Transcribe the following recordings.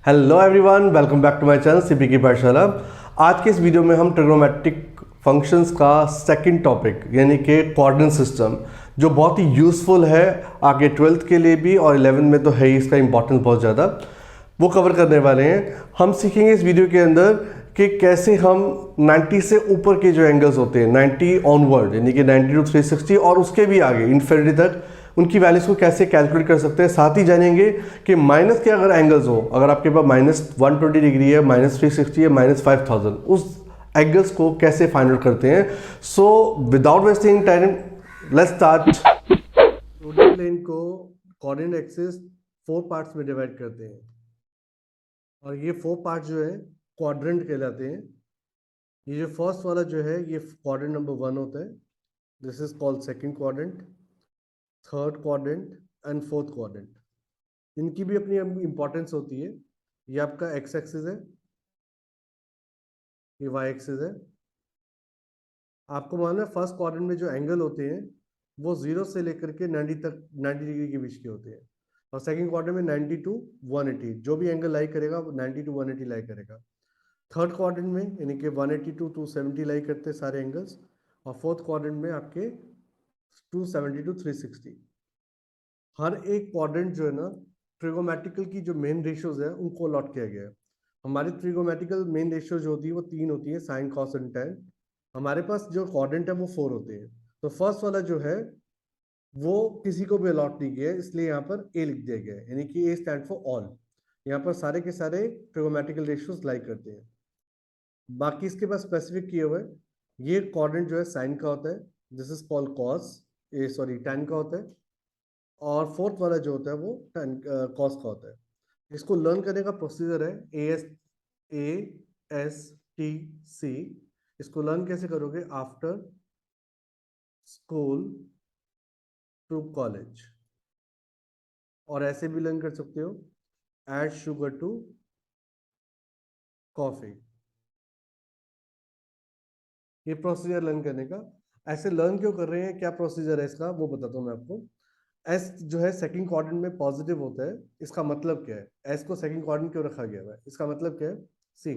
Hello everyone, welcome back to my channel CP की पाठशाला। आज के इस वीडियो में हम ट्रिग्नोमेट्रिक फंक्शंस का सेकंड टॉपिक यानी कि कोऑर्डिनेट सिस्टम, जो बहुत ही यूज़फुल है आगे 12th के लिए भी और 11 में तो है ही, इसका इंपॉर्टेंस बहुत ज़्यादा, वो कवर करने वाले हैं। हम सीखेंगे इस वीडियो के अंदर कि कैसे हम 90 से ऊपर के जो एंगल्स होते हैं, 90 ऑनवर्ड यानी कि 90 to 360 और उसके भी आगे इन्फिनिटी तक, उनकी वैल्यूज़ को कैसे कैलकुलेट कर सकते हैं। साथ ही जानेंगे कि माइनस के अगर एंगल्स हो, अगर आपके पास -120 डिग्री है, -360 है, -5000, उस एंगल्स को कैसे फाइंड आउट करते हैं। So without wasting time let's start. Product plane को कोऑर्डिनेट एक्सिस 4 पार्ट्स में डिवाइड करते हैं और ये 4 पार्ट जो है क्वाड्रेंट कहलाते हैं। ये जो फर्स्ट वाला जो है ये क्वाड्रेंट नंबर 1 होता है, this is called second quadrant, third quadrant and fourth quadrant. इनकी भी अपनी इंपॉर्टेंस होती है। ये आपका एक्स एक्सिस है, ये वाई एक्सिस है। आपको मालूम है फर्स्ट क्वाड्रेंट में जो एंगल होते हैं वो 0 से लेकर के 90 तक, 90 डिग्री के बीच के होते हैं, और सेकंड क्वाड्रेंट में 90 to 180, जो भी एंगल लाई करेगा वो 90 to 180 लाई करेगा। थर्ड क्वाड्रेंट में यानी कि 180 to 270 लाई करते हैं सारे एंगल्स, और फोर्थ क्वाड्रेंट में आपके 270 to 360। हर एक क्वाड्रेंट जो है ना, ट्रिगोमेट्रिकल की जो मेन रेशियोज है उनको अलॉट किया गया है। हमारी ट्रिगोमेट्रिकल मेन रेशियो जो होती है वो 3 होती है, साइन, कॉस एंड टैन। हमारे पास जो क्वाड्रेंट है वो 4 होते हैं। तो फर्स्ट वाला जो है वो किसी को भी अलॉट नहीं किया है, इसलिए यहाँ पर ए लिख दिया गया है, यानी कि ए स्टैंड फॉर ऑल। यहाँ पर सारे के सारे ट्रिगोमेट्रिकल रेशियोज लाइक करते हैं। बाकी इसके पास स्पेसिफिक किए हुए हैं। ये क्वाड्रेंट जो है साइन का होता है, this is called cos, tan का होता है, और फोर्थ वाला जो होता है वो कॉस का होता है। इसको लर्न करने का प्रोसीजर है ASTC। इसको लर्न कैसे करोगे? आफ्टर स्कूल टू कॉलेज, और ऐसे भी लर्न कर सकते हो, ऐड शुगर टू कॉफी। ये प्रोसीजर लर्न करने का। ऐसे लर्न क्यों कर रहे हैं, क्या प्रोसीजर है इसका, वो बताता हूँ मैं आपको। एस जो है सेकंड क्वाड्रेंट में पॉजिटिव होता है, इसका मतलब क्या है? एस को सेकंड क्वाड्रेंट क्यों रखा गया है, इसका मतलब क्या है? सी,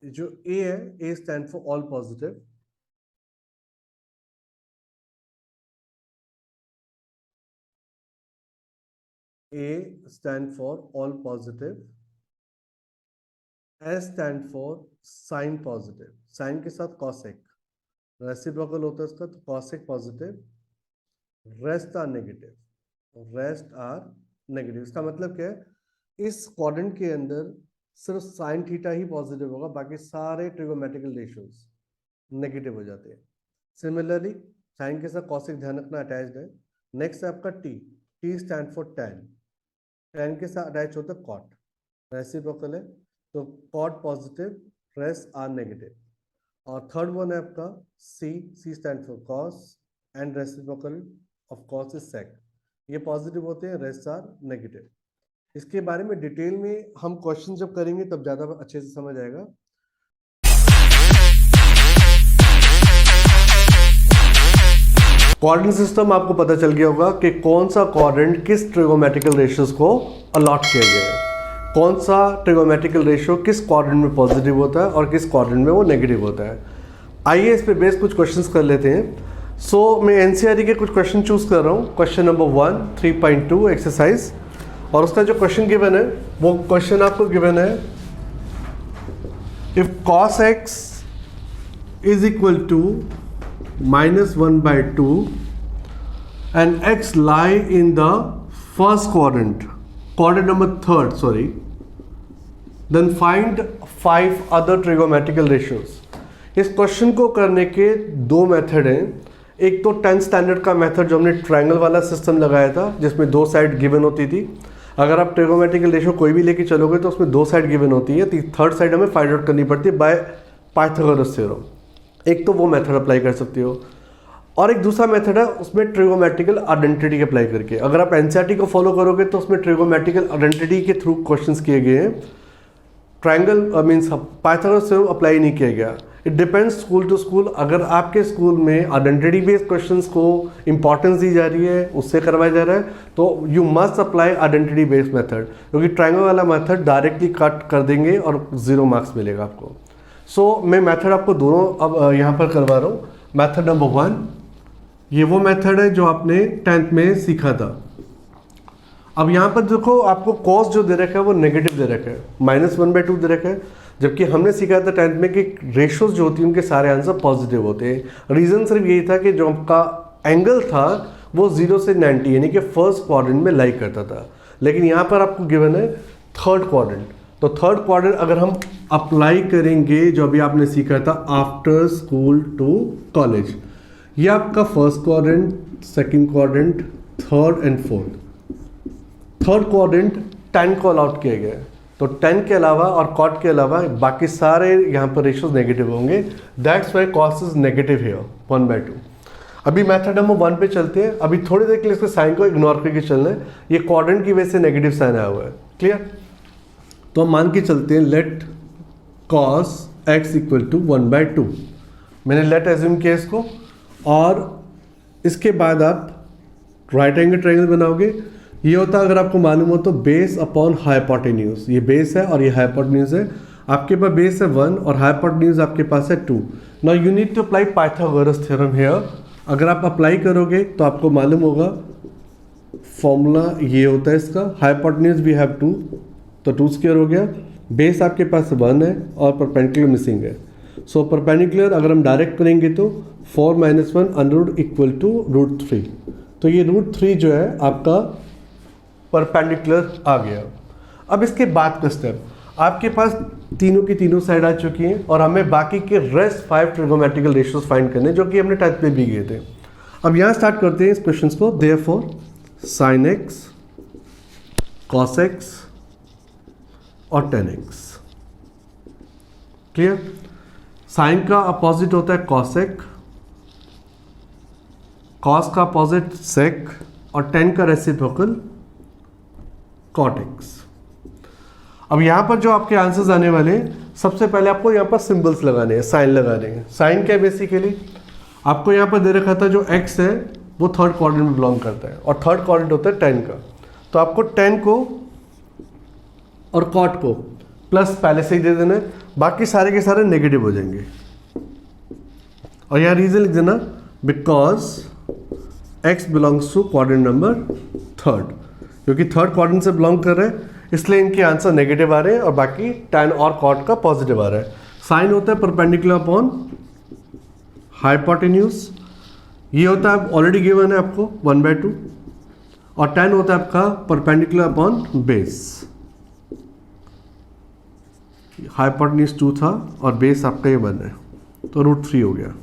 जो ए है, A stand for all positive, A stand for all positive, S stand for sine positive, sine के साथ कॉसेक, रेसिप्रोकल होता है इसका, तो cosec positive, rest are negative, rest are negative. इसका मतलब क्या है? इस क्वाड्रेंट के अंदर सिर्फ साइन थीटा ही पॉजिटिव होगा, बाकी सारे ट्रिगोमेट्रिकल रेशियोज नेगेटिव हो जाते हैं। सिमिलरली साइन के साथ कॉसिक ध्यान रखना अटैच्ड है। नेक्स्ट है आपका T, T stand for tan, tan के साथ अटैच होता है कॉट, रेसिप्रोकल है, तो cot positive, rest are negative. और थर्ड वन है आपका C, C stand for cos and reciprocal of cos is sec. ये पॉजिटिव होते हैं, रेस्ट आर नेगेटिव। इसके बारे में डिटेल में हम क्वेश्चन जब करेंगे तब ज्यादा अच्छे से समझ आएगा। कोऑर्डिनेट सिस्टम आपको पता चल गया होगा कि कौन सा क्वाड्रेंट किस ट्रिगोमेट्रिकल रेशियोज को अलॉट किया गया है, कौन सा ट्रिगोमेट्रिकल रेशियो किस क्वाड्रेंट में पॉजिटिव होता है और किस क्वाड्रेंट में वो नेगेटिव होता है। आइए इस पे बेस कुछ क्वेश्चंस कर लेते हैं। मैं एनसीईआरटी के कुछ क्वेश्चन चूज कर रहा हूँ। क्वेश्चन नंबर 1 3.2 एक्सरसाइज, और उसका जो क्वेश्चन गिवन है वो क्वेश्चन आपको गिवन है, if cos x is equal to -1/2 and x lie in the first quadrant, quadrant number 3rd, then find 5 other trigonometrical ratios। इस क्वेश्चन को करने के 2 मेथड हैं। एक तो 10th स्टैंडर्ड का मेथड जो हमने ट्रायंगल वाला सिस्टम लगाया था, जिसमें 2 साइड गिवन होती थी। अगर आप ट्रिगोमेट्रिकल रेशियो कोई भी लेके चलोगे तो उसमें 2 साइड गिवन होती है, थर्ड साइड हमें फाइंड आउट करनी पड़ती है बाय पाइथागोरस थ्योरम। एक तो वो मेथड अप्लाई कर सकते हो, और एक दूसरा मेथड है उसमें ट्रिगोमेट्रिकल आइडेंटिटी अप्लाई करके। अगर आप एनसीईआरटी को फॉलो करोगे तो उसमें ट्रिगोमेट्रिकल आइडेंटिटी के थ्रू क्वेश्चंस किए गए हैं। Triangle means Pythagoras theorem apply नहीं किया गया। It depends school to school. अगर आपके स्कूल में आइडेंटिटी बेस्ड क्वेश्चंस को इंपॉर्टेंस दी जा रही है, उससे करवाया जा रहा है, तो you must apply identity based method, क्योंकि ट्रायंगल वाला मेथड डायरेक्टली कट कर देंगे और 0 मार्क्स मिलेगा आपको। सो मैं मेथड आपको दोनों अब यहाँ पर करवा रहा हूँ। मेथड नंबर 1, ये वो मेथड है जो आपने 10th में सीखा था। अब यहाँ पर देखो आपको कॉस जो दे रखा है वो नेगेटिव दे रखा है, -1/2 दे रखा है, जबकि हमने सीखा था 10th में कि रेशोज जो होती हैं उनके सारे आंसर पॉजिटिव होते हैं। रीज़न सिर्फ यही था कि जो आपका एंगल था वो 0 से 90 यानी कि फर्स्ट क्वाड्रेंट में लाई करता था, लेकिन यहाँ पर आपको गिवन है थर्ड क्वाड्रेंट। तो थर्ड क्वाड्रेंट अगर हम अप्लाई करेंगे जो अभी आपने सीखा था आफ्टर स्कूल टू कॉलेज, ये आपका first quadrant, second quadrant, third and fourth. Third quadrant 10 को अलाउट किया गया है, तो 10 के अलावा और कॉट के अलावा बाकी सारे यहाँ पर रेशियोज नेगेटिव होंगे। That's why cos is negative here 1/2। अभी मेथड नंबर 1 पे चलते हैं। अभी थोड़ी देर के लिए इसके साइन को इग्नोर करके चलना है, ये क्वाड्रेंट की वजह से नेगेटिव साइन आया हुआ है। क्लियर? तो हम मान के चलते हैं let cos x equal to 1/2। मैंने लेट एज्यूम किया इसको, और इसके बाद आप राइट एंगल ट्रायंगल बनाओगे। ये होता है अगर आपको मालूम हो तो बेस अपॉन हाइपोटेन्यूज। ये बेस है और ये हाइपोटेन्यूज है। आपके पास बेस है 1 और हाइपोटेन्यूज आपके पास है 2। Now you need to apply Pythagoras theorem here. अगर आप अप्लाई करोगे तो आपको मालूम होगा फॉर्मूला ये होता है इसका, हाइपोटेन्यूज वी हैव 2, तो 2 स्क्वायर हो गया। बेस आपके पास 1 है और परपेंडिकुलर मिसिंग है। सो परपेंडिकुलर अगर हम डायरेक्ट करेंगे तो 4 - 1 अंडर इक्वल टू √3। तो ये √3 जो है आपका परपेंडिकुलर आ गया। अब इसके बाद का स्टेप, आपके पास तीनों की तीनों साइड आ चुकी हैं और हमें बाकी के रेस्ट 5 ट्रिगोनोमेट्रिकल रेशियोज फाइंड करने, जो कि हमने 10th में भी गए थे। अब यहाँ स्टार्ट करते हैं इस क्वेश्चन को। Therefore sin x, cos x और tan x। क्लियर? साइन का अपोजिट होता है cosec, cos का अपोजिट sec और tan का रेसिप्रोकल cot x। अब यहाँ पर जो आपके आंसर्स आने वाले हैं, सबसे पहले आपको यहाँ पर सिंबल्स लगाने हैं, साइन लगाने हैं। साइन क्या है? बेसिकली आपको यहाँ पर दे रखा था जो x है वो थर्ड क्वाड्रेंट में बिलोंग करता है और थर्ड क्वाड्रेंट होता है 10 का। तो आपको 10 को और cot को प्लस पहले से ही दे देना है, बाकी सारे के सारे नेगेटिव हो जाएंगे। और यहाँ रीजन लिख देना, because x belongs to quadrant number 3, क्योंकि थर्ड क्वाड्रेंट से बिलोंग कर रहे हैं इसलिए इनके आंसर नेगेटिव आ रहे हैं और बाकी tan और cot का पॉजिटिव आ रहा है। साइन होता है परपेंडिकुलर अपॉन हाइपोटेन्यूज, ये होता है ऑलरेडी गिवन है आपको 1/2, और tan होता है आपका परपेंडिकुलर अपॉन बेस। हाइपोटेन्यूज 2 था और बेस आपका ये 1 है, तो √3 हो गया।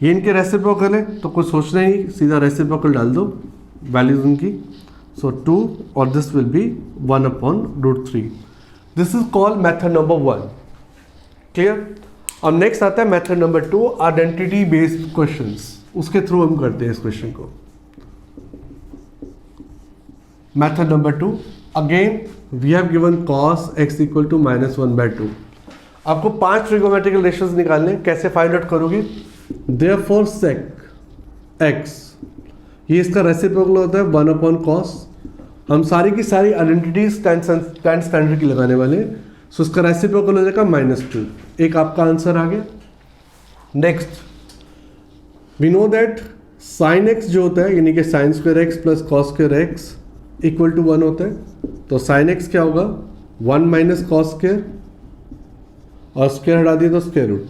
ये इनके रेसिप्रोकल है तो कुछ सोचना ही नहीं, सीधा रेसिप्रोकल डाल दो वैल्यूज उनकी। सो 2 और this will be 1/√3। This is called method number 1। Clear? अब नेक्स्ट आता है method number 2, identity based questions. उसके थ्रू हम करते हैं इस क्वेश्चन को। Method number 2, again we have given cos x equal to -1/2। आपको 5 ट्रिगोनोमेट्रिकल रेशियोज निकालने, कैसे फाइंड आउट करोगे? देयरफॉर sec x, ये इसका रेसिप्रोकल होता है 1/cos। हम सारी की सारी आइडेंटिटीज tan स्टैंडर्ड की लगाने वाले हैं, सो इसका रेसिप्रोकल हो जाएगा -2। एक आपका आंसर आ गया। Next we know that sin x जो होता है यानी कि sin² x plus cos² x equal to 1 होता है। तो sin x क्या होगा? 1 - cos², और स्क्वायर हटा दिया तो स्क्वायर रूट।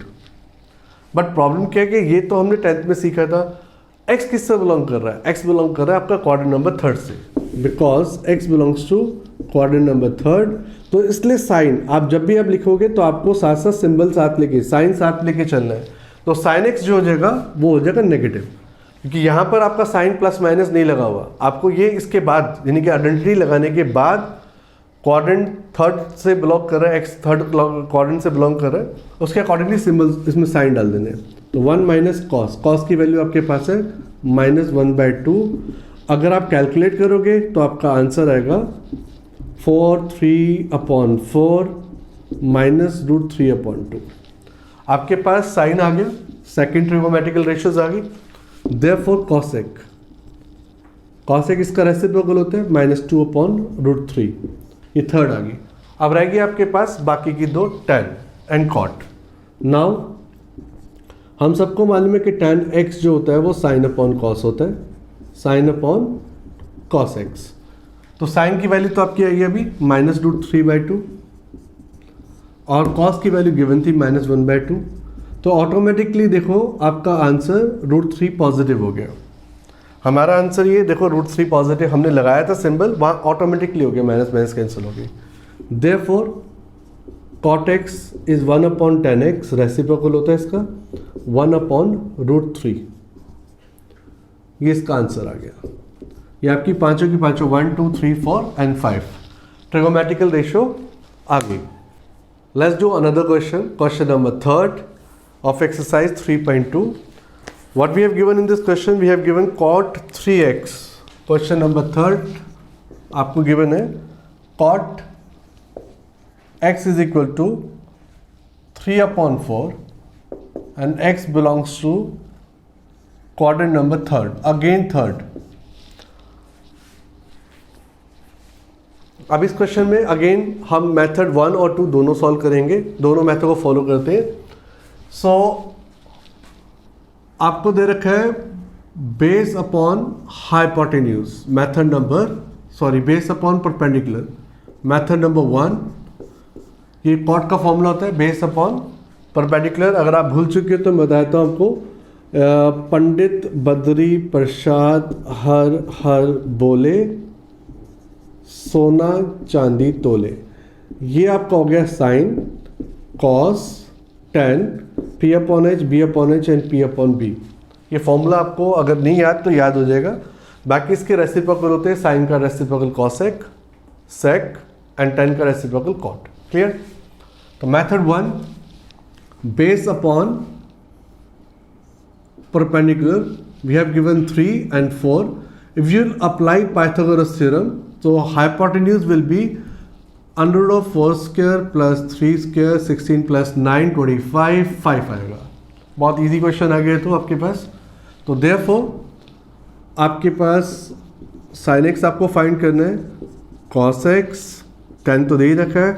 बट प्रॉब्लम क्या है कि ये तो हमने 10th में सीखा था। x किससे बिलोंग कर रहा है? x बिलोंग कर रहा है आपका क्वाड्रेंट नंबर 3 से, because x belongs to quadrant number 3। तो इसलिए साइन आप जब भी आप लिखोगे तो आपको साथ साथ सिंबल साथ लेके, साइन साथ लेके चलना है। तो sin x जो हो जाएगा वो हो जाएगा नेगेटिव, क्योंकि यहाँ पर आपका साइन प्लस माइनस नहीं लगा हुआ। आपको ये इसके बाद यानी कि आइडेंटिटी लगाने के बाद क्वाड्रेंट 3 से बिलोंग कर रहा है, x थर्ड क्वाड्रेंट से बिलोंग कर रहा है, उसके अकॉर्डिंगली सिंबल इसमें साइन डाल देने। तो 1 - cos, cos की वैल्यू आपके पास है -1/2। अगर आप कैलकुलेट करोगे तो आपका आंसर आएगा 4/3/4 -√3/2। आपके पास साइन आ गया, सेकंड ट्रिगोमेट्रिकल रेशियोज आ गई, देयरफॉर कॉसेक, कॉसेक इसका रेसिप्रोकल होता है -2/√3, ये थर्ड आ गई। अब रहेगी आपके पास बाकी की दो, tan एंड cot। नाउ हम सबको मालूम है कि tan x जो होता है वो sin अपॉन cos होता है, sin अपॉन cos x। तो sin की वैल्यू तो आपकी आई अभी -√3/2 और cos की वैल्यू गिवन थी -1/2। तो ऑटोमेटिकली देखो आपका आंसर √3 पॉजिटिव हो गया। हमारा आंसर ये देखो √3 पॉजिटिव हमने लगाया था सिंबल, वहाँ ऑटोमेटिकली हो गया, माइनस माइनस कैंसिल हो गई। Therefore cot x is 1/tan x, reciprocal होता है इसका 1/√3। ये इसका आंसर आ गया। ये आपकी पांचों की पांचों 1 2 3 4 एंड 5 ट्रिगोमेट्रिकल रेशियो आ गई। Let's do another question, question number 3 of exercise 3.2. What we have given in this question, we have given cot 3x. Question number 3 आपको given है cot x is equal to 3/4 and x belongs to quadrant number 3rd, again 3rd. अब इस question में again हम method 1 और 2 दोनों solve करेंगे, दोनों मेथड को फॉलो करते हैं। सो आपको दे रखा है base upon hypotenuse, method number base upon perpendicular, method number 1। ये कॉट का फॉर्मूला होता है बेस अपॉन परपेंडिकुलर। अगर आप भूल चुके हो तो मैं बताता हूँ आपको, पंडित बद्री प्रसाद हर हर बोले सोना चांदी तोले। ये आपका हो गया sign, cos, tan, P/H, B/H and P/B। ये फॉर्मूला आपको अगर नहीं याद तो याद हो जाएगा। बाकी इसके रेसिप्रोकल होते हैं, साइन का reciprocal cosec, sec and tan का रेसिप्रोकल कॉट। क्लियर? तो method 1 base upon perpendicular, we have given 3 and 4। If you apply Pythagoras theorem तो hypotenuse will be √4 square plus 3 square 16 plus 9 25 5 आएगा। बहुत इजी क्वेश्चन आ गया तो आपके पास। तो देयरफॉर आपके पास sin x आपको फाइंड करना है, cos x tan तो दे ही रखा है,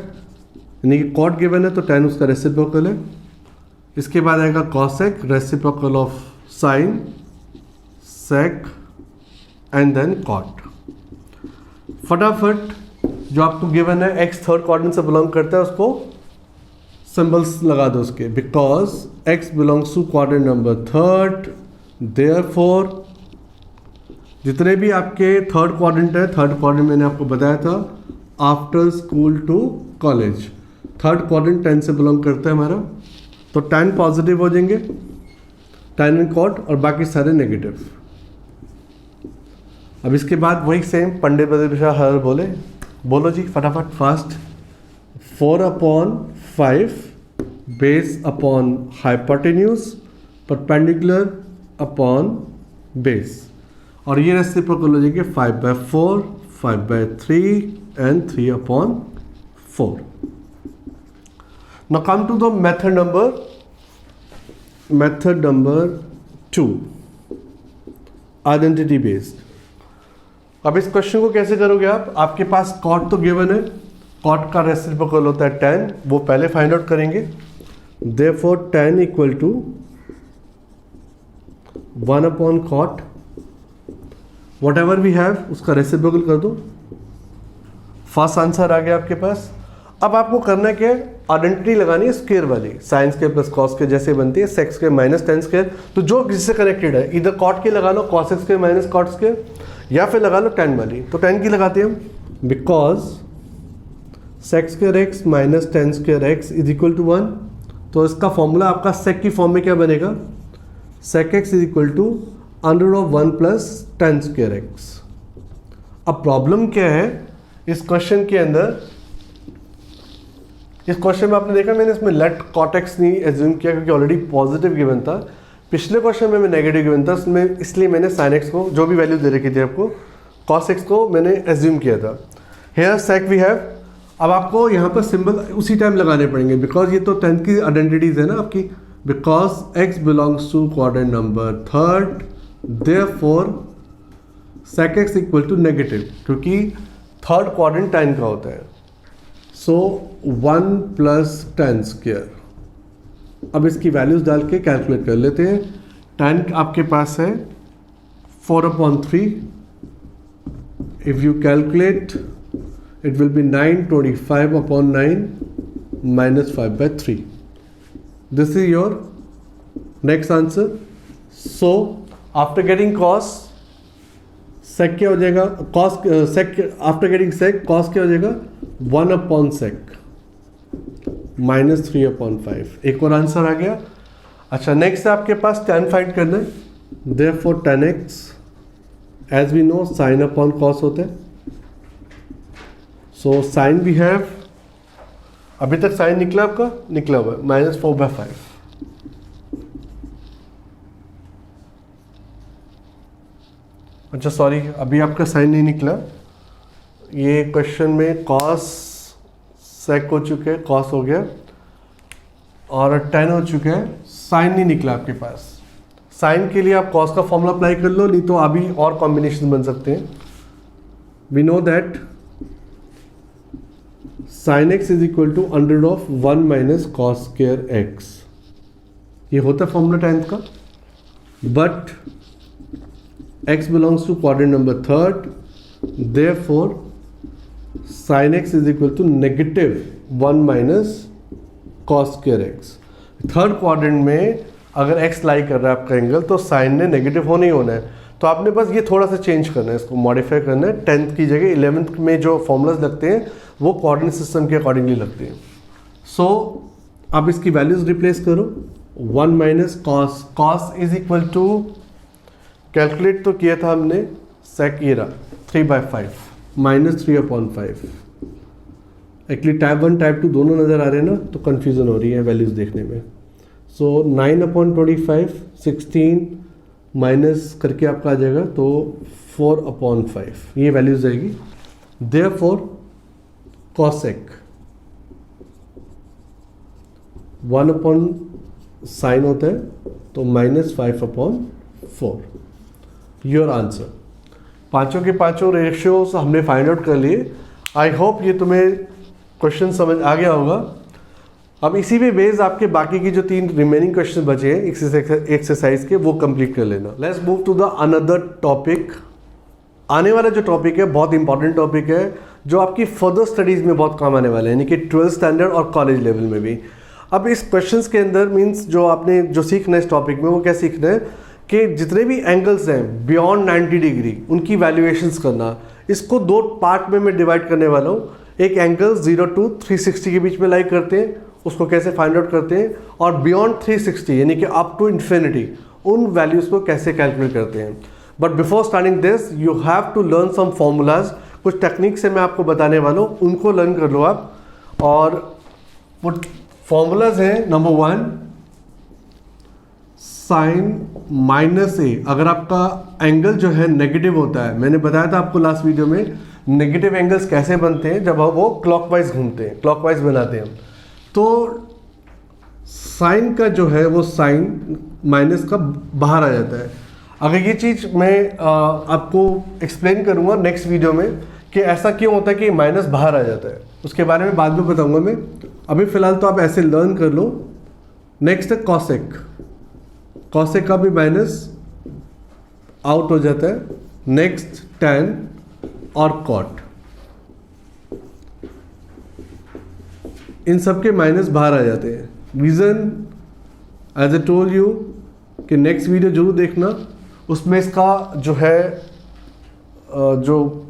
यानी कि cot गिवन है तो tan उसका रेसिप्रोकल है। इसके बाद आएगा cosec, reciprocal of sin, sec and then cot। फटाफट जो आपको गिवन है x थर्ड क्वाड्रेंट से बिलोंग करता है उसको सिंबल्स लगा दो उसके, because x belongs to quadrant number 3rd। Therefore जितने भी आपके थर्ड क्वाड्रेंट है, थर्ड क्वाड्रेंट मैंने आपको बताया था after school to college, third quadrant 10 से बिलोंग करता है हमारा, तो 10 पॉजिटिव हो जाएंगे, 10 एंड कॉट, और बाकी सारे नेगेटिव। अब इसके बाद वही सेम पंडित बद्री हर बोलो जी फटाफट fast. 4/5 base upon hypotenuse, perpendicular upon base, और ये रेसिप्रोकल हो जाएंगे 5/4, 5/3 and 3/4। Now come to the method number 2, identity based. अब इस क्वेश्चन को कैसे करोगे आप? आपके पास कॉट तो गिवन है, कॉट का रेसिप्रोकल होता है tan, वो पहले फाइंड आउट करेंगे। Therefore tan equal to 1/cot, whatever we have उसका रेसिप्रोकल कर दो। फर्स्ट आंसर आ गया आपके पास। अब आपको करना क्या है, आइडेंटिटी लगानी है स्क्वायर वाली, sine square plus cos square जैसे बनती है, sec square minus tan square, तो जो जिससे कनेक्टेड है, इधर कॉट के लगा लो cos square minus cot square, या फिर लगा लो tan वाली। तो tan की लगाते हैं हम, because sec square x minus tan square x is equal to 1। तो इसका फॉर्मूला आपका सेक की फॉर्म में क्या बनेगा, sec x is equal to √1 plus tan square x. अब प्रॉब्लम क्या है इस क्वेश्चन के अंदर, इस क्वेश्चन में आपने देखा मैंने इसमें लेट कॉट एक्स नहीं एज्यूम किया क्योंकि ऑलरेडी पॉजिटिव गिवन था। पिछले क्वेश्चन में मैं नेगेटिव गिवन था, उसमें इसलिए मैंने साइन एक्स को जो भी वैल्यू दे रखी थी आपको, कॉस एक्स को मैंने एज्यूम किया था। हेयर सेक वी हैव, अब आपको यहाँ पर सिंबल उसी टाइम लगाने पड़ेंगे बिकॉज ये तो 10th की आइडेंटिटीज है ना आपकी। Because x belongs to quadrant number third, therefore sec x equal to negative, क्योंकि थर्ड क्वाड्रेंट 10 का होता है। So 1 + 10 square. अब इसकी वैल्यूज डाल के कैलकुलेट कर लेते हैं। 10 आपके पास है 4/3। If you calculate it will be 925/9 minus 5/3. This is your next answer. So after getting cos, sec क्या हो जाएगा? Cos sec after getting sec cos क्या हो जाएगा? 1/sec minus 3/5. एक और आंसर आ गया। अच्छा, नेक्स्ट आपके पास tan फाइंड करना है। Therefore tan x as we know sin/cos होता है। सो साइन भी हैव, अभी तक साइन निकला आपका, निकला हुआ -4/5। अच्छा सॉरी, अभी आपका साइन नहीं निकला। ये क्वेश्चन में कॉस सेक हो चुके हैं, कॉस हो गया और tan हो चुका है, साइन नहीं निकला आपके पास। साइन के लिए आप कॉस का फॉर्मूला अप्लाई कर लो, नहीं तो अभी और कॉम्बिनेशन बन सकते हैं। We know that sin x is equal to √1 minus cos square x। ये होता है फॉर्मूला 10th का। But x belongs to quadrant number third, therefore sin x is equal to -1 minus cos square x। Third quadrant में अगर x लाई कर रहा है आपका एंगल, तो साइन ने नेगेटिव होना ही होना है। तो आपने बस ये थोड़ा सा चेंज करना है, इसको मॉडिफाई करना है। 10th की जगह 11th में जो फॉर्मूलाज लगते हैं वो कोऑर्डिनेट सिस्टम के अकॉर्डिंगली लगते हैं। सो अब इसकी वैल्यूज रिप्लेस करो। 1 minus cos, cos is equal to, calculate तो किया था हमने, सेक ये रहा 3/5 माइनस 3/5। एक्चुअली टाइप 1 टाइप 2 दोनों नज़र आ रहे हैं ना, तो कन्फ्यूज़न हो रही है वैल्यूज़ देखने में। सो 9/25 16 माइनस करके आपका आ जाएगा, तो 4/5 ये वैल्यूज आएगी। देयरफॉर कॉसेक 1/sin होता है, तो -5/4 योर आंसर। पांचों के पांचों रेशियोज हमने फाइंड आउट कर लिए। आई होप ये तुम्हें क्वेश्चन समझ आ गया होगा। अब इसी पे बेस आपके बाकी की जो 3 रिमेनिंग क्वेश्चन बचे हैं एक्सरसाइज के, वो कंप्लीट कर लेना। Let's move to the another topic. आने वाला जो टॉपिक है बहुत इंपॉर्टेंट टॉपिक है, जो आपकी फर्दर स्टडीज़ में बहुत काम आने वाला है, यानी कि 12th स्टैंडर्ड और कॉलेज लेवल में भी। अब इस क्वेश्चंस के अंदर मींस जो आपने जो सीखना है इस टॉपिक में, वो क्या सीखना है कि जितने भी एंगल्स हैं बियॉन्ड 90 डिग्री उनकी वैल्यूएशंस करना। इसको 2 पार्ट में मैं डिवाइड करने वाला हूँ। एक एंगल 0 to 360 के बीच में लाई करते हैं, उसको कैसे फाइंड आउट करते हैं, और बियॉन्ड 360 यानी कि अप टू इन्फिनिटी उन वैल्यूज़ को कैसे कैलकुलेट करते हैं। But before starting this you have to learn some formulas. कुछ टेक्निक से मैं आपको बताने वाला हूँ, उनको लर्न कर लो आप। और वो फॉर्मूलाज हैं, नंबर 1 sin -a। अगर आपका एंगल जो है नेगेटिव होता है, मैंने बताया था आपको लास्ट वीडियो में, नेगेटिव एंगल्स कैसे बनते हैं जब वो क्लॉकवाइज घूमते हैं, क्लॉकवाइज बनाते हैं। तो साइन का जो है वो साइन माइनस का बाहर आ जाता है। अगर ये चीज़ मैं आपको एक्सप्लेन करूँगा नेक्स्ट वीडियो में कि ऐसा क्यों होता है कि माइनस बाहर आ जाता है, उसके बारे में बाद में बताऊँगा मैं। अभी फ़िलहाल तो आप ऐसे लर्न कर लो। नेक्स्ट है कॉसेक। कॉसेक का भी माइनस आउट हो जाता है। नेक्स्ट टैन और कॉट, इन सब के माइनस बाहर आ जाते हैं। Reason as a told you कि नेक्स्ट वीडियो जरूर देखना, उसमें इसका जो है जो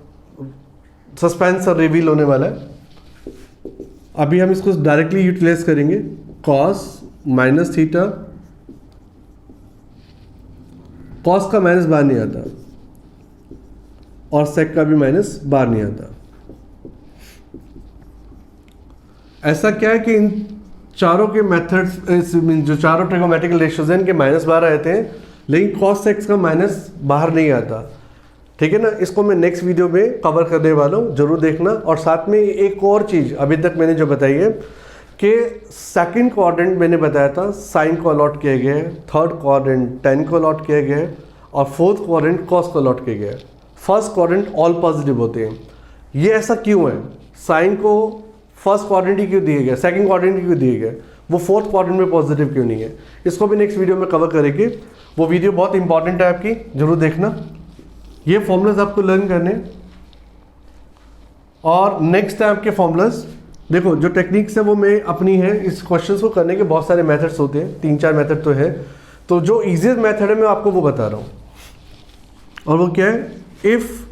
सस्पेंस और रिवील होने वाला है। अभी हम इसको डायरेक्टली यूटिलाइज करेंगे। कॉस माइनस थीटा, कॉस का माइनस बाहर नहीं आता और सेक का भी माइनस बाहर नहीं आता। ऐसा क्या है कि इन चारों के मेथड्स, जो चारों ट्रिगोमेट्रिकल रेशियोज हैं, इनके माइनस बाहर आते हैं, लेकिन कॉस सेक्स का माइनस बाहर नहीं आता। ठीक है ना। इसको मैं नेक्स्ट वीडियो में कवर करने वाला हूँ, जरूर देखना। और साथ में एक और चीज़ अभी तक मैंने जो बताई है कि सेकंड क्वाड्रेंट मैंने बताया था साइन को अलॉट किया गया है, थर्ड क्वाड्रेंट टेन को अलॉट किया गया है और फोर्थ क्वाड्रेंट कॉस को अलॉट किया गया है। फर्स्ट क्वाड्रेंट ऑल पॉजिटिव होते हैं। ये ऐसा क्यों है? साइन को फर्स्ट क्वाड्रेंट ही क्यों दिए गए, सेकंड क्वाड्रेंट ही क्यों दिए गए, वो फोर्थ क्वाड्रेंट में पॉजिटिव क्यों नहीं है? इसको भी नेक्स्ट वीडियो में कवर करेंगे। वो वीडियो बहुत इंपॉर्टेंट है आपकी, जरूर देखना। ये फॉर्मूलाज आपको लर्न करने और नेक्स्ट है आपके फॉर्मूलाज। देखो जो टेक्निक्स है वो मैं अपनी है, इस क्वेश्चन को करने के बहुत सारे मेथड्स होते हैं, 3-4 मेथड तो है। तो जो इजीएस्ट मेथड है मैं आपको वो बता रहा हूँ, और वो क्या है? If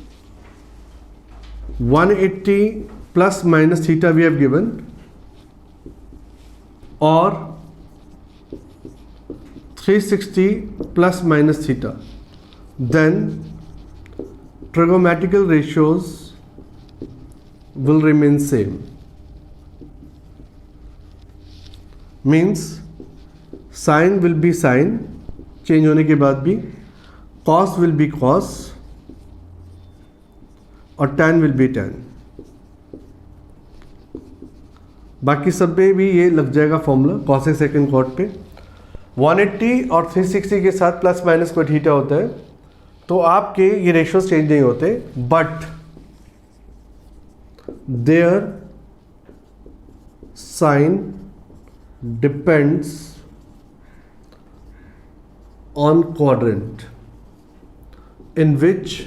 180 plus minus theta we have given और 360 plus minus theta, then trigonometrical ratios will remain same. Means sin will be sin, change होने के बाद भी, cos will be cos और tan will be tan। बाकी सब पे भी ये लग जाएगा फॉर्मूला cos सेकंड कॉट पे। 180 और 360 के साथ प्लस माइनस कोई थीटा होता है, तो आपके ये रेशियोज चेंज नहीं होते, but their sign depends on quadrant in which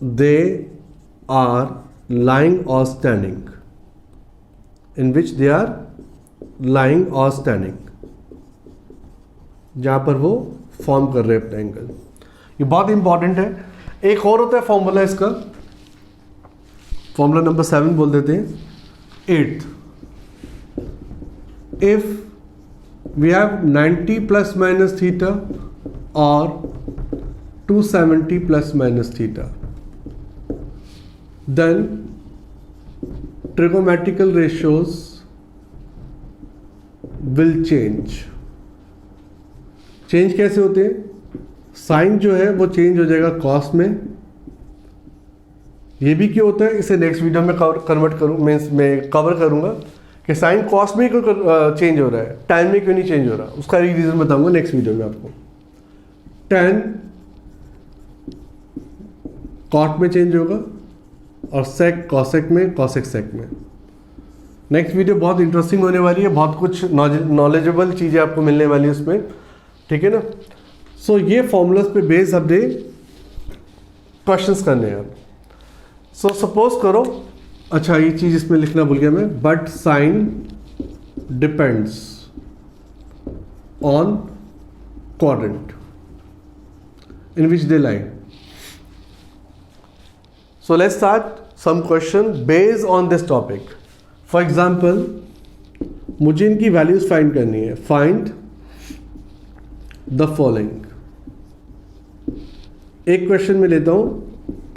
they are lying or standing, in which they are lying or standing, जहां पर वो फॉर्म कर रहे हैं अपना एंगल। ये बहुत इंपॉर्टेंट है। एक और होता है फॉर्मूला इसका, फॉर्मूला नंबर 7 बोल देते हैं, 8th। If we have 90 plus minus theta और 270 plus minus theta, then trigonometrical ratios will change। Change कैसे होते हैं? साइन जो है वो चेंज हो जाएगा कॉस में। ये भी क्यों होता है, इसे नेक्स्ट वीडियो में कन्वर्ट करूँ, मैं कवर करूँगा कि साइन कॉस में क्यों चेंज हो रहा है, टैन में क्यों नहीं चेंज हो रहा, उसका रीज़न बताऊँगा नेक्स्ट वीडियो में आपको। टैन कॉट में चेंज होगा और सेक कॉसेक में, कॉसेक सेक में। नेक्स्ट वीडियो बहुत इंटरेस्टिंग होने वाली है, बहुत कुछ नॉलेजेबल चीज़ें आपको मिलने वाली है उसमें, ठीक है ना। सो ये फॉर्मूलाज पे बेस अपने क्वेश्चंस करने हैं। सो सपोज करो, अच्छा ये चीज़ इसमें लिखना भूल गया मैं, but sign depends on quadrant in which they lie. So let's start some question based on this topic. For example, मुझे इनकी वैल्यूज फाइंड करनी है। Find the following. एक क्वेश्चन में लेता हूँ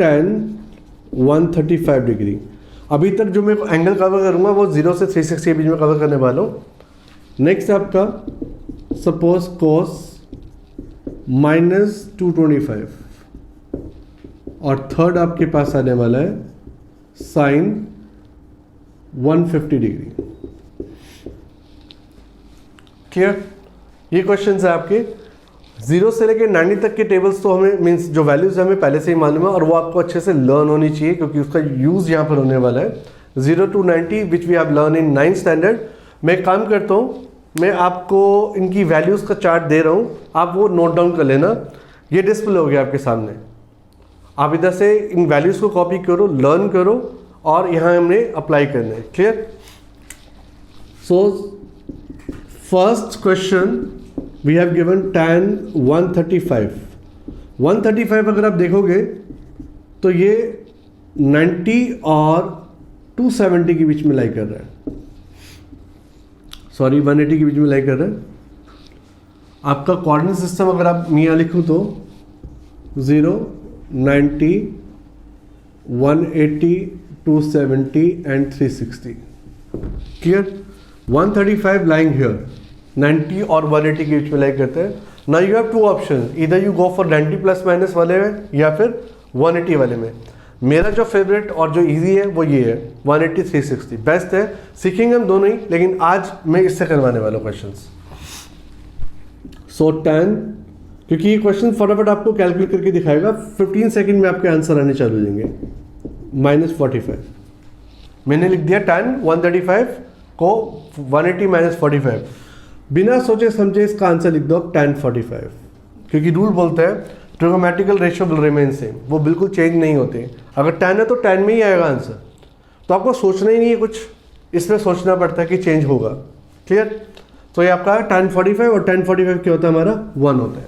tan 135 डिग्री। अभी तक जो मैं एंगल कवर करूँगा वो 0 से 360 के बीच में कवर करने वाला हूँ। नेक्स्ट आपका सपोज cos -225 और थर्ड आपके पास आने वाला है साइन 150 डिग्री। क्लियर? ये क्वेश्चन है आपके। 0 से लेकर 90 तक के टेबल्स तो हमें मीन्स जो वैल्यूज हमें पहले से ही मालूम है और वो आपको अच्छे से लर्न होनी चाहिए, क्योंकि उसका यूज यहाँ पर होने वाला है। 0 to 90 which we have learn in 9th standard. मैं एक काम करता हूँ, मैं आपको इनकी वैल्यूज का चार्ट दे रहा हूँ, आप वो नोट डाउन कर लेना। ये डिस्प्ले हो गया आपके सामने, आप इधर से इन वैल्यूज को कॉपी करो, लर्न करो और यहाँ हमने अप्लाई करना है। Clear? So first question we have given tan 135। 135 अगर आप देखोगे तो ये 90 और 270 के बीच में लाई कर रहा है, सॉरी 180 के बीच में लाई कर रहा है। आपका कोऑर्डिनेट सिस्टम अगर आप मियाँ लिखूँ तो 0, 90, 180, 270 and 360। क्लियर? 135 लाइंग हियर, 90 और 180 के बीच में लाई करते हैं। Now you have two option, इधर you go for 90 plus minus वाले में या फिर 180 वाले में। मेरा जो फेवरेट और जो इजी है वो ये है 180 360 बेस्ट है। सीखेंगे हम दोनों ही, लेकिन आज मैं इससे करवाने वाला हूँ क्वेश्चंस। सो 10, क्योंकि ये क्वेश्चन फटाफट आपको कैलकुलेट करके दिखाएगा, 15 सेकंड में आपके आंसर आने चालू हो जाएंगे। -45 मैंने लिख दिया 10 135 को 180 -45, बिना सोचे समझे इसका आंसर लिख दो 10 45, क्योंकि रूल बोलता है ट्रिगोमेट्रिकल रेशियो विल रिमेन सेम, वो बिल्कुल चेंज नहीं होते। अगर 10 है तो 10 में ही आएगा आंसर, तो आपको सोचना ही नहीं है कुछ, इसमें सोचना पड़ता है कि चेंज होगा। क्लियर? तो ये आपका 10 45 और 10 45 क्या होता है हमारा 1 होता है।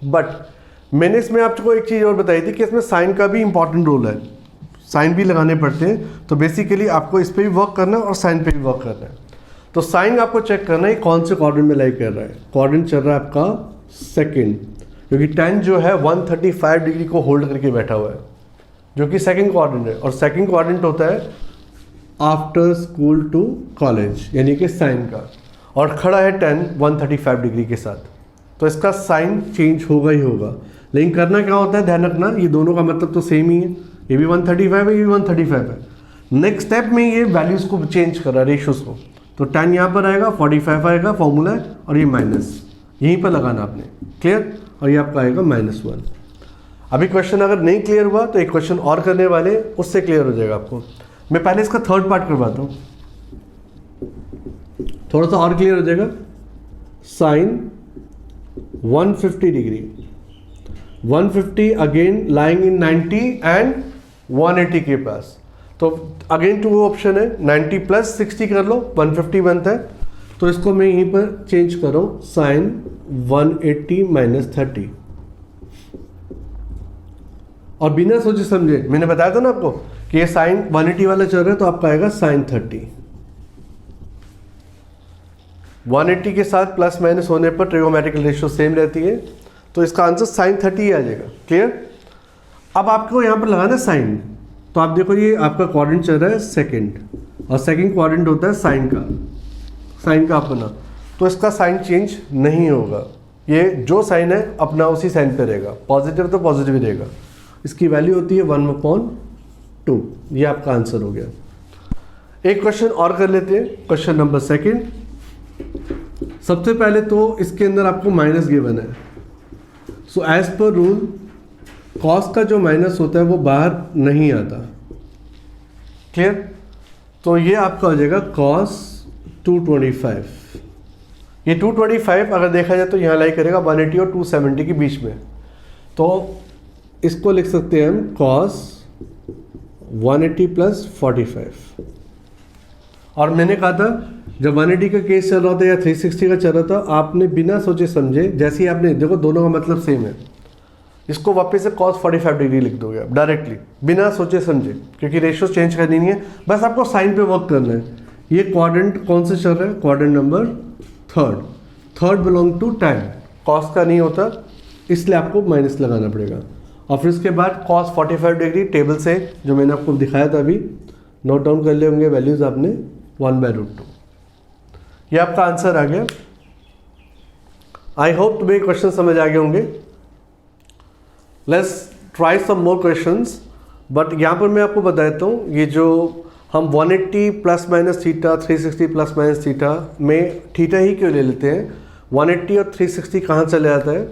बट मैंने इसमें आपको एक चीज़ और बताई थी कि इसमें साइन का भी इंपॉर्टेंट रोल है, साइन भी लगाने पड़ते हैं। तो बेसिकली आपको इस पर भी वर्क करना है और साइन पे भी वर्क करना है। तो साइन आपको चेक करना है कौन से क्वाड्रेंट में लाई कर रहा है। क्वाड्रेंट चल रहा है आपका सेकंड, क्योंकि 10 जो है 135 डिग्री को होल्ड करके बैठा हुआ है, जो कि सेकंड क्वाड्रेंट है। और सेकंड क्वाड्रेंट होता है आफ्टर स्कूल टू कॉलेज, यानी कि साइन का, और खड़ा है 10 135 डिग्री के साथ, तो इसका साइन चेंज होगा ही होगा। लेकिन करना क्या होता है, ध्यान रखना, ये दोनों का मतलब तो सेम ही है, ये भी 135 है, ये भी 135 है। नेक्स्ट स्टेप में ये वैल्यूज को चेंज कर रहा है, रेशियोज को। तो 10 यहाँ पर आएगा, 45 आएगा, फॉर्मूला है, और ये माइनस यहीं पर लगाना आपने। क्लियर? और ये आपका आएगा -1। अभी क्वेश्चन अगर नहीं क्लियर हुआ तो एक क्वेश्चन और करने वाले, उससे क्लियर हो जाएगा आपको। मैं पहले इसका थर्ड पार्ट करवाता हूँ, थोड़ा सा और क्लियर हो जाएगा। Sine 150 degree, 150 again lying in 90 and 180 के पास। तो अगेन टू ऑप्शन है, 90 प्लस 60 कर लो, 150 बनता है। तो इसको मैं यहीं पर चेंज करो, साइन 180 -30, और बिना सोचे समझे मैंने बताया था ना आपको कि ये साइन 180 वाला चल रहा है, तो आपका आएगा साइन 30। 180 के साथ प्लस माइनस होने पर ट्रिगोमेट्रिकल रेशियो सेम रहती है, तो इसका आंसर साइन 30 ही आ जाएगा। क्लियर? अब आपको यहाँ पर लगाना साइन, तो आप देखो ये आपका क्वाड्रेंट चल रहा है सेकंड, और सेकंड क्वाड्रेंट होता है साइन का अपना, तो इसका साइन चेंज नहीं होगा। ये जो साइन है अपना उसी साइन पे रहेगा, पॉजिटिव तो पॉजिटिव ही रहेगा। इसकी वैल्यू होती है 1/2। ये आपका आंसर हो गया। एक क्वेश्चन और कर लेते हैं, क्वेश्चन नंबर सेकंड। सबसे पहले तो इसके अंदर आपको माइनस गिवन है, so as per rule cos का जो माइनस होता है वो बाहर नहीं आता। क्लियर? तो ये आपका हो जाएगा कॉस 225। ये 225 अगर देखा जाए तो यहाँ लाई करेगा 180 और 270 के बीच में, तो इसको लिख सकते हैं हम कॉस 180 + 45। और मैंने कहा था जब 180 का केस चल रहा था या 360 का चल रहा था, आपने बिना सोचे समझे, जैसे ही आपने देखो दोनों का मतलब सेम है, इसको वापस से cos 45 डिग्री लिख दोगे आप डायरेक्टली, बिना सोचे समझे, क्योंकि रेशियो चेंज करनी नहीं है, बस आपको साइन पे वर्क करना है। ये क्वाड्रेंट कौन से चल रहा है? Quadrant number third belong to 10, cos का नहीं होता, इसलिए आपको माइनस लगाना पड़ेगा। और फिर उसके बाद cos 45 डिग्री टेबल से जो मैंने आपको दिखाया था अभी, नोट डाउन कर लिए होंगे वैल्यूज आपने, 1/√2। ये आपका आंसर आ गया। आई होप तुम्हें क्वेश्चन समझ आ गए होंगे। Let's try some more questions, but यहाँ पर मैं आपको बता देता हूँ, ये जो हम 180 ± थीटा 360 ± थीटा में थीटा ही क्यों ले लेते हैं, 180 और 360 कहाँ चले जाता है,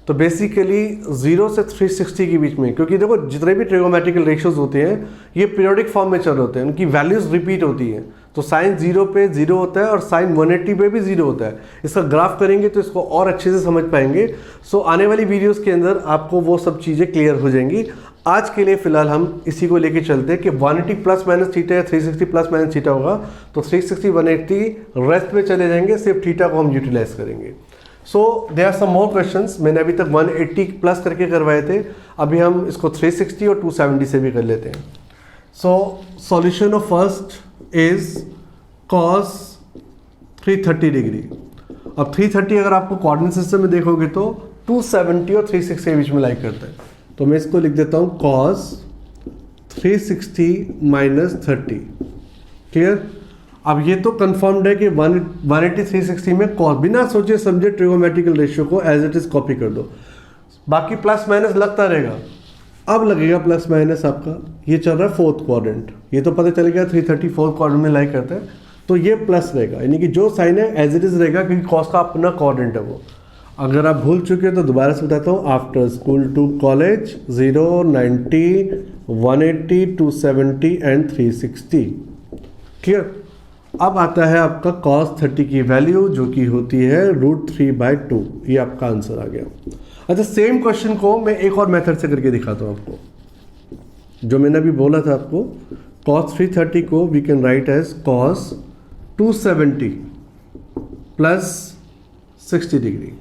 तो बेसिकली 0 से 360 के बीच में, क्योंकि देखो जितने भी ट्रिगोमेट्रिकल रेशियोज होते हैं ये पीरियोडिक फॉर्म में चल रहे होते हैं, उनकी वैल्यूज रिपीट होती हैं। तो साइन 0 पे 0 होता है और साइन 180 पे भी 0 होता है। इसका ग्राफ करेंगे तो इसको और अच्छे से समझ पाएंगे। सो आने वाली वीडियोस के अंदर आपको वो सब चीज़ें क्लियर हो जाएंगी। आज के लिए फिलहाल हम इसी को लेके चलते हैं कि 180 ± थीटा या 360 ± थीटा होगा तो 360 180 रेस्ट में चले जाएंगे, सिर्फ थीटा को हम यूटिलाइज करेंगे। So there are some more questions. मैंने अभी तक 180 प्लस करके करवाए थे, अभी हम इसको 360 और 270 से भी कर लेते हैं। So solution of first is cos 330 degree. अब 330 अगर आपको कोऑर्डिनेट सिस्टम में देखोगे तो 270 और 360 के बीच में लाइक करता है, तो मैं इसको लिख देता हूँ cos 360 - 30। क्लियर? अब ये तो कंफर्म्ड है कि 180 360 में कॉस, बिना सोचे समझे ट्रिगोनोमेट्रिकल रेशियो को एज इट इज कॉपी कर दो, बाकी प्लस माइनस लगता रहेगा। अब लगेगा प्लस माइनस आपका, ये चल रहा है फोर्थ क्वाड्रेंट, ये तो पता चल गया 330 फोर्थ क्वाड्रेंट में लाई करता है, तो ये प्लस रहेगा, यानी कि जो साइन है एज इट इज रहेगा क्योंकि कॉस का अपना क्वाड्रेंट है वो। अगर आप भूल चुके हो तो दोबारा से बताता हूँ, after school to college 0 90 180 270 and 360। Clear. अब आता है आपका cos 30 की वैल्यू जो कि होती है √3/2, ये आपका आंसर आ गया। अच्छा, सेम क्वेश्चन को मैं एक और मेथड से करके दिखाता हूँ आपको, जो मैंने अभी बोला था आपको। cos 330 को we can write as cos 270 प्लस 60 डिग्री।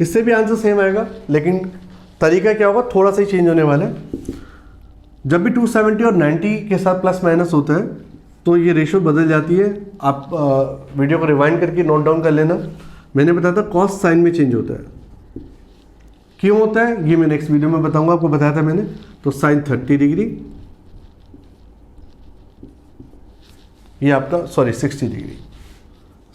इससे भी आंसर सेम आएगा, लेकिन तरीका क्या होगा, थोड़ा सा ही चेंज होने वाला है। जब भी 270 और 90 के साथ प्लस माइनस होता है तो ये रेशियो बदल जाती है। आप वीडियो को रिवाइंड करके नोट डाउन कर लेना। मैंने बताया था कॉस साइन में चेंज होता है, क्यों होता है ये मैं नेक्स्ट वीडियो में बताऊंगा, आपको बताया था मैंने। तो साइन 30 डिग्री, ये आपका 60 डिग्री,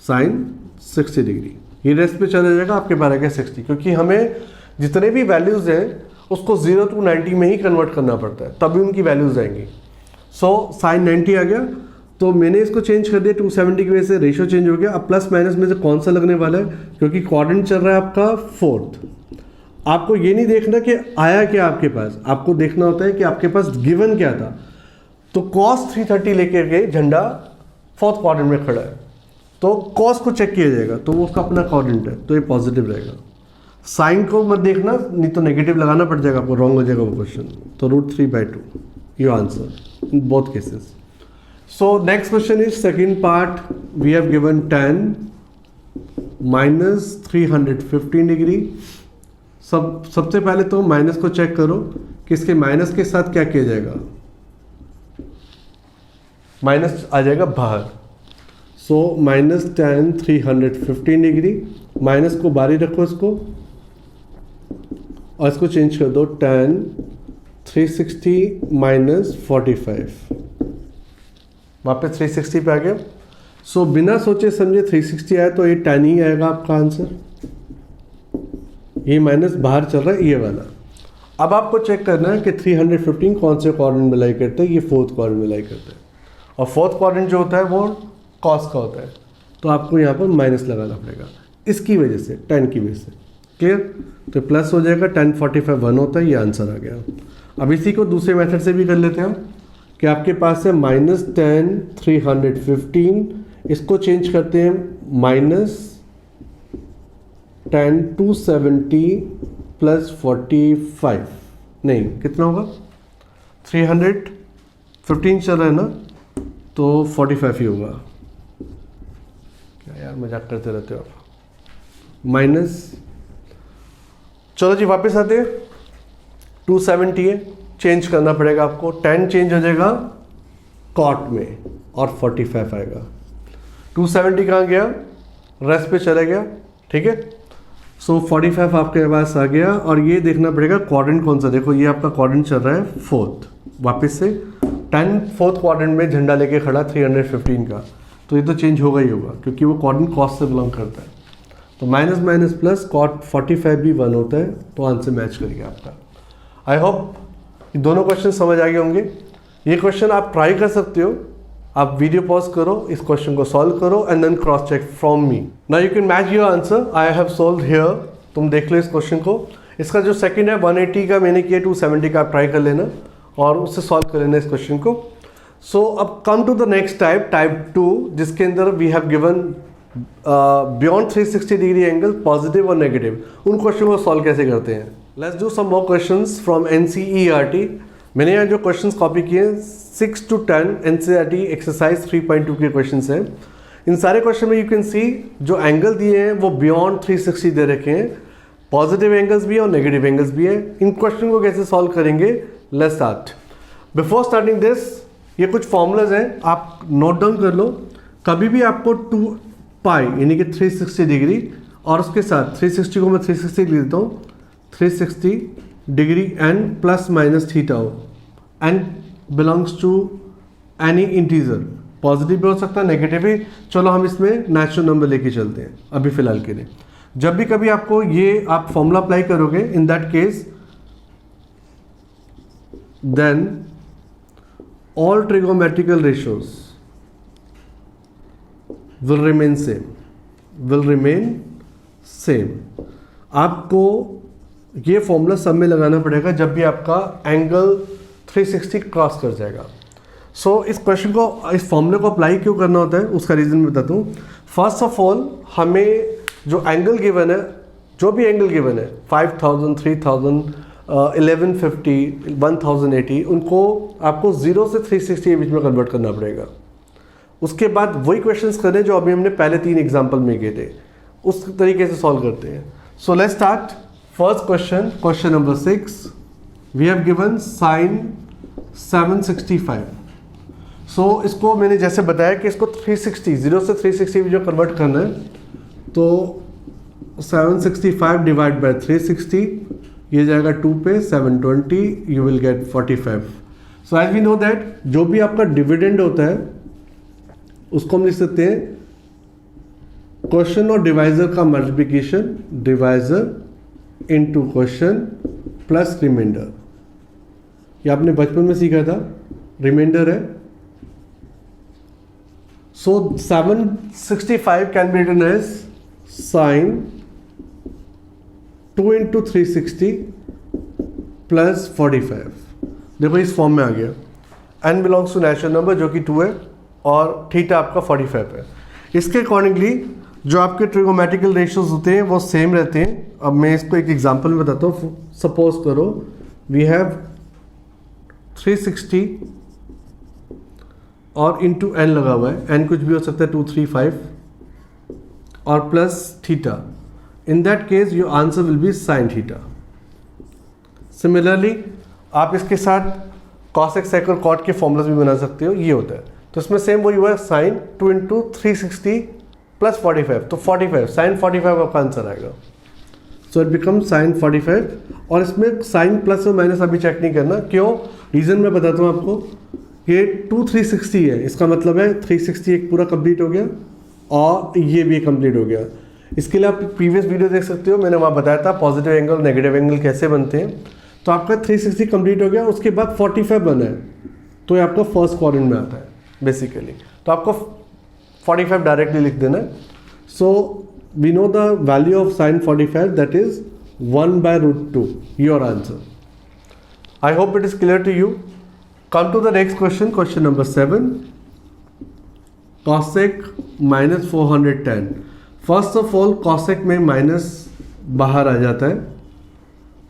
साइन 60 डिग्री, ये रेस्ट पे चला जाएगा, आपके पास आएगा 60, क्योंकि हमें जितने भी वैल्यूज हैं उसको 0 to 90 में ही कन्वर्ट करना पड़ता है, तभी उनकी वैल्यूज आएंगी। साइन 90 आ गया, तो मैंने इसको चेंज कर दिया 270 की वजह से, रेशियो चेंज हो गया। अब प्लस माइनस में से कौन सा लगने वाला है, क्योंकि क्वाड्रेंट चल रहा है आपका फोर्थ। आपको ये नहीं देखना कि आया क्या आपके पास, आपको देखना होता है कि आपके पास गिवन क्या था। तो cos 330 लेकर के झंडा फोर्थ क्वाड्रेंट में खड़ा है, तो cos को चेक किया जाएगा, तो वो उसका अपना क्वाड्रेंट है, तो ये पॉजिटिव रहेगा। साइन को मत देखना, नहीं तो नेगेटिव लगाना पड़ जाएगा आपको, रॉन्ग हो जाएगा वो क्वेश्चन। तो √3/2 your answer in both cases. So next question is second part. We have given tan minus 315 degree. सबसे पहले तो माइनस को चेक करो कि इसके माइनस के साथ क्या किया जाएगा, माइनस आ जाएगा बाहर। So minus tan 315 degree, minus को बाहर ही रखो इसको, और इसको चेंज कर दो tan 360 minus 45, वापस 360 पे आ गया। सो बिना सोचे समझे 360 आया तो ये tan ही आएगा आपका आंसर। ये माइनस बाहर चल रहा है ये वाला। अब आपको चेक करना है कि 315 कौन से क्वाड्रेंट में लाई करते हैं, ये फोर्थ क्वाड्रेंट में लाई करते हैं, और फोर्थ क्वाड्रेंट जो होता है वो कॉस का होता है, तो आपको यहाँ पर माइनस लगाना पड़ेगा इसकी वजह से, tan की वजह से। क्लियर। तो प्लस हो जाएगा, tan 45 1 होता है, ये आंसर आ गया। अब इसी को दूसरे मेथड से भी कर लेते हैं हम, कि आपके पास है माइनस tan 315, इसको चेंज करते हैं माइनस tan 270 प्लस 45, नहीं कितना होगा, 315 चल रहा है ना, तो 45 ही होगा। क्या यार मजाक करते रहते हो आप। माइनस, चलो जी वापस आते हैं, 270 है, चेंज करना पड़ेगा आपको, tan चेंज हो जाएगा cot में और 45 आएगा। 270 कहाँ गया, रेस्ट पे चला गया, ठीक है। सो 45 आपके पास आ गया, और ये देखना पड़ेगा क्वाड्रेंट कौन सा। देखो ये आपका क्वाड्रेंट चल रहा है फोर्थ, वापस से tan फोर्थ क्वाड्रेंट में झंडा लेके खड़ा 315 का, तो ये तो चेंज होगा ही होगा, क्योंकि वो क्वाड्रेंट cos से बिलोंग करता है। तो माइनस माइनस प्लस cot 45 भी 1 होता है, तो आंसर मैच करेगा आपका। आई होप ये दोनों क्वेश्चन समझ आ गए होंगे। ये क्वेश्चन आप ट्राई कर सकते हो, आप वीडियो पॉज करो, इस क्वेश्चन को सॉल्व करो and then cross check from me. Now you can match your answer, I have solve here. तुम देख लो इस क्वेश्चन को, इसका जो सेकंड है 180 का मैंने किया, 270 का आप ट्राई कर लेना और उससे सॉल्व कर लेना इस क्वेश्चन को। सो अब come to the next type 2, जिसके अंदर we have given beyond 360 degree angle positive और नेगेटिव। उन क्वेश्चन को सॉल्व कैसे करते हैं, let's do some more questions from NCERT। मैंने यहाँ जो क्वेश्चंस कॉपी किए 6 to 10 NCERT एक्सरसाइज 3.2 के क्वेश्चंस हैं। इन सारे क्वेश्चन में यू कैन सी जो एंगल दिए हैं वो बियॉन्ड 360 दे रखे हैं, पॉजिटिव एंगल्स भी है और नेगेटिव एंगल्स भी है। इन क्वेश्चन को कैसे सॉल्व करेंगे, let's start. Before starting this, ये कुछ फॉर्मूलाज हैं, आप नोट डाउन कर लो। कभी भी आपको 2 पाई यानी कि 360 डिग्री, और उसके साथ 360 को मैं 360 लिख देता हूँ, 360 degree and plus minus theta हो, and belongs to any integer, positive भी हो सकता है, नेगेटिव भी। चलो हम इसमें नेचुरल नंबर लेके चलते हैं अभी फ़िलहाल के लिए। जब भी कभी आपको ये आप फॉर्मूला अप्लाई करोगे, in that case then all trigonometrical ratios will remain same। आपको ये फॉर्मूला सब में लगाना पड़ेगा जब भी आपका एंगल 360 क्रॉस कर जाएगा। सो इस क्वेश्चन को, इस फॉर्मूले को अप्लाई क्यों करना होता है उसका रीज़न बताता हूँ। फर्स्ट ऑफ ऑल हमें जो एंगल गिवन है, जो भी एंगल गिवन है 5000, 3000, 1150, 1080, उनको आपको 0 से 360 के बीच में कन्वर्ट करना पड़ेगा। उसके बाद वही क्वेश्चंस करें जो अभी हमने पहले 3 एग्जांपल में किए थे, उस तरीके से सॉल्व करते हैं। So let's start. First question, question number 6, we have given sine 765। So इसको मैंने जैसे बताया कि इसको 360, 0 से 360 में जो कन्वर्ट करना है, तो 765 डिवाइड बाय 360, ये जाएगा 2 पे 720, you will get 45। So as we know that जो भी आपका डिविडेंड होता है उसको हम लिख सकते हैं क्वेश्चन और डिवाइजर का multiplication, divisor into question plus reminder. ये आपने बचपन में सीखा था, रिमाइंडर है। So 765 can be written as sine 2 into 360 plus 45। देखो इस फॉर्म में आ गया। n belongs to natural number जो कि 2 है और थीटा आपका 45 है। इसके अकॉर्डिंगली जो आपके ट्रिगोमेट्रिकल रेशियोज होते हैं वो सेम रहते हैं। अब मैं इसको एक एग्जांपल में बताता हूँ। सपोज करो वी हैव 360 और इंटू n लगा हुआ है, n कुछ भी हो सकता है 235 और plus theta. In that case your answer will be sin theta। Similarly आप इसके साथ cos x sec और cot के फॉर्मूलाज भी बना सकते हो, ये होता है। तो इसमें सेम वही हुआ है, sin 2 इंटू 360 प्लस 45, तो 45, sin 45 आपका आंसर आएगा। So it become sin 45। और इसमें sin प्लस और माइनस अभी चेक नहीं करना, क्यों? रीज़न मैं बताता हूँ आपको। ये 2 360 है, इसका मतलब है 360 एक पूरा कंप्लीट हो गया और ये भी कंप्लीट हो गया। इसके लिए आप प्रीवियस वीडियो देख सकते हो, मैंने वहाँ बताया था पॉजिटिव एंगल नेगेटिव एंगल कैसे बनते हैं। तो आपका 360 कंप्लीट हो गया, उसके बाद 45 बना है, तो ये आपका फर्स्ट क्वाड्रेंट में आता है बेसिकली। तो आपको 45 डायरेक्टली लिख देना है। So we know the value of sine 45, that is 1/√2, your answer. I hope it is clear to you. Come to the next question, question number 7, cosec minus 410। First of all cosec में minus बाहर आ जाता है,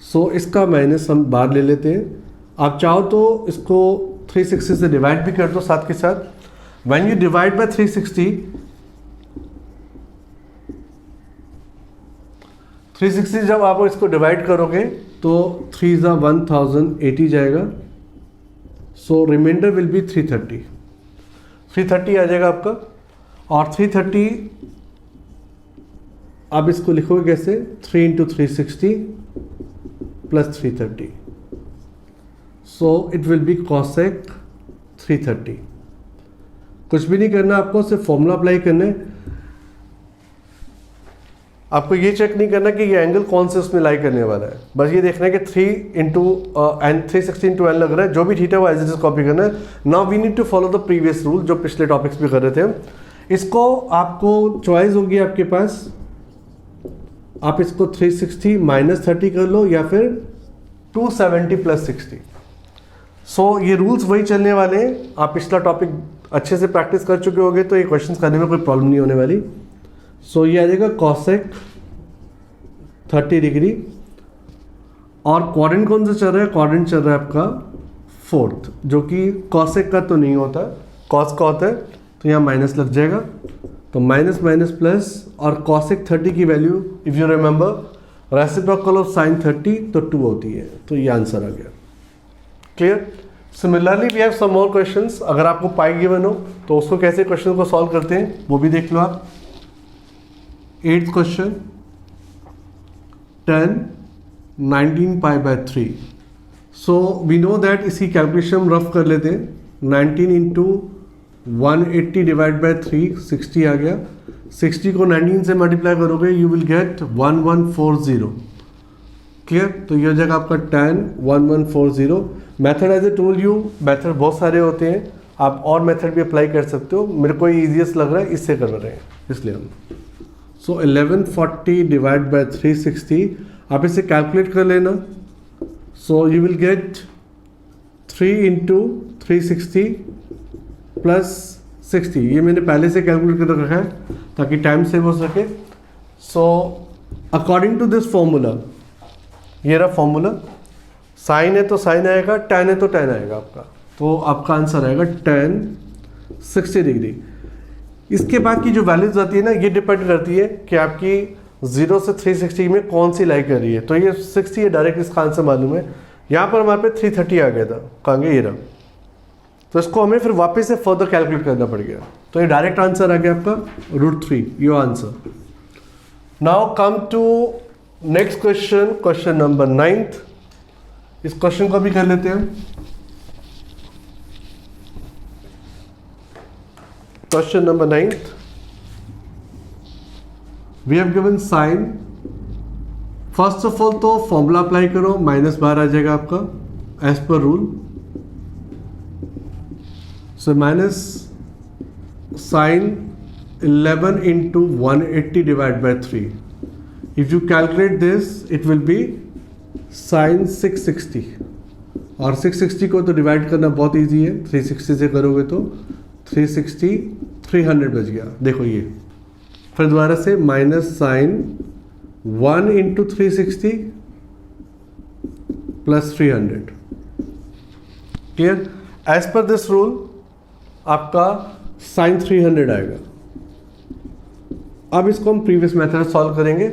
सो इसका minus हम बाहर ले लेते हैं। आप चाहो तो इसको 360 से डिवाइड भी कर दो साथ के साथ। व्हेन यू डिवाइड बाय 360 जब आप इसको डिवाइड करोगे तो 3 × 1080 जाएगा। सो रिमाइंडर विल बी 330 आ जाएगा आपका। और 330 आप इसको लिखोगे कैसे? 3 into 360 plus 330, so it will B cosec 330। कुछ भी नहीं करना आपको, सिर्फ फॉर्मूला अप्लाई करना है। आपको ये चेक नहीं करना कि ये एंगल कौन से उसमें लाई करने वाला है, बस ये देखना है कि 360 इंटू n लग रहा है, जो भी थीटा वो एज इट इज कॉपी करना है। Now we need to follow the previous rule जो पिछले टॉपिक्स भी कर रहे थे। इसको आपको चॉइस होगी आपके पास, आप इसको 360 माइनस 30 कर लो या फिर 270 प्लस 60। सो ये रूल्स वही चलने वाले हैं। आप पिछला टॉपिक अच्छे से प्रैक्टिस कर चुके होंगे तो ये क्वेश्चंस करने में कोई प्रॉब्लम नहीं होने वाली। सो ये आ जाएगा कॉसेक 30 डिग्री। और क्वाड्रेंट कौन सा चल रहा है? क्वाड्रेंट चल रहा है आपका 4th, जो कि कॉसेक का तो नहीं होता, कॉस का होता है, तो यहाँ माइनस लग जाएगा। तो माइनस माइनस प्लस, और कॉसेक 30 की value if you remember reciprocal of sine 30 तो 2 होती है, तो ये आंसर आ गया। Clear? Similarly we have some more questions. अगर आपको पाई गिवन हो तो उसको कैसे क्वेश्चन को सॉल्व करते हैं वो भी देख लो आप। 8th question, 10 19 π/3। So we know that इसकी कैलकुलेशन हम रफ कर लेते हैं। 19 इंटू 180 डिवाइड बाय 3 60 आ गया। 60 को 19 से मल्टीप्लाई करोगे यू विल गेट 1140। क्लियर? तो ये हो जाएगा आपका tan 1140। Method as a told you, method बहुत सारे होते हैं, आप और मेथड भी अप्लाई कर सकते हो। मेरे को ईजीएस्ट लग रहा है इससे कर रहे हैं इसलिए हम। सो 1140 डिवाइड बाय 360, आप इसे कैलकुलेट कर लेना। So you will gate 3 into 360 plus 60। ये मैंने पहले से कैलकुलेट कर रखा है ताकि टाइम सेव हो सके। So according to this formula, ये रहा फॉर्मूला, साइन है तो साइन आएगा, tan है तो tan आएगा आपका, तो आपका आंसर आएगा tan 60 डिग्री। इसके बाद की जो वैल्यूज आती है ना, ये डिपेंड करती है कि आपकी 0 से 360 में कौन सी लाई कर रही है। तो ये 60 है डायरेक्ट, इसका आंसर मालूम है। यहाँ पर हमारे पे 330 आ गया था, कहाँ गया ये रहा, तो इसको हमें फिर वापस से फर्दर कैलकुलेट करना पड़ गया। तो ये डायरेक्ट आंसर आ गया आपका √3, your answer. Now come to next question, question number 9th। इस क्वेश्चन को भी कर लेते हैं। Question number 9th, we have given sine. First of all तो फॉर्मूला अप्लाई करो, -12 आ जाएगा आपका as per rule. So minus sine 11 into 180 divide by 3। If you calculate this it will be sine 660। और 660 को तो डिवाइड करना बहुत इजी है, 360 से करोगे तो 360 300 बच गया। देखो ये फिर दोबारा से minus sine 1 into 360 plus 300। Clear? As per this rule आपका साइन 300 आएगा। अब इसको हम प्रीवियस मेथड सॉल्व करेंगे।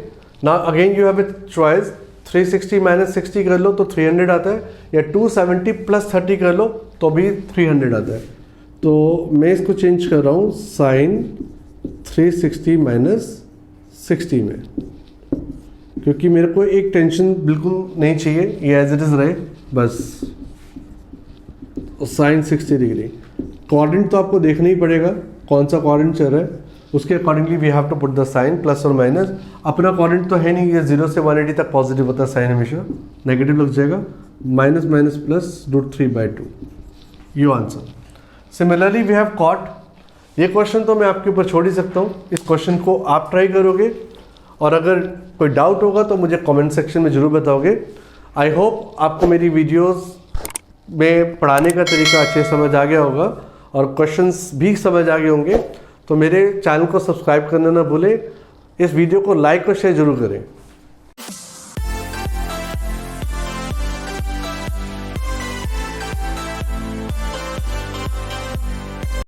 Now again you have a choice, 360 minus 60 कर लो तो 300 आता है, या 270 प्लस 30 कर लो तो भी 300 आता है। तो मैं इसको चेंज कर रहा हूँ साइन 360 माइनस 60 में, क्योंकि मेरे को एक टेंशन बिल्कुल नहीं चाहिए, ये एज इट इज़ रहे बस। Sign 60 degree. कोऑर्डिनेट तो आपको देखना ही पड़ेगा कौन सा कोऑर्डिनेट चल रहा है, उसके accordingly we have to put the sign plus और माइनस। अपना कोऑर्डिनेट तो है नहीं, ये 0 से 180 तक पॉजिटिव होता है, साइन हमेशा नेगेटिव लग जाएगा। Minus minus plus √3/2, you answer. Similarly we have cot. ये क्वेश्चन तो मैं आपके ऊपर छोड़ ही सकता हूँ, इस क्वेश्चन को आप ट्राई करोगे, और अगर कोई डाउट होगा तो मुझे कमेंट सेक्शन में ज़रूर बताओगे। आई होप आपको मेरी वीडियोस में पढ़ाने का तरीका अच्छे समझ आ गया होगा और क्वेश्चंस भी समझ आ गए होंगे। तो मेरे चैनल को सब्सक्राइब करना ना भूलें, इस वीडियो को लाइक और शेयर जरूर करें।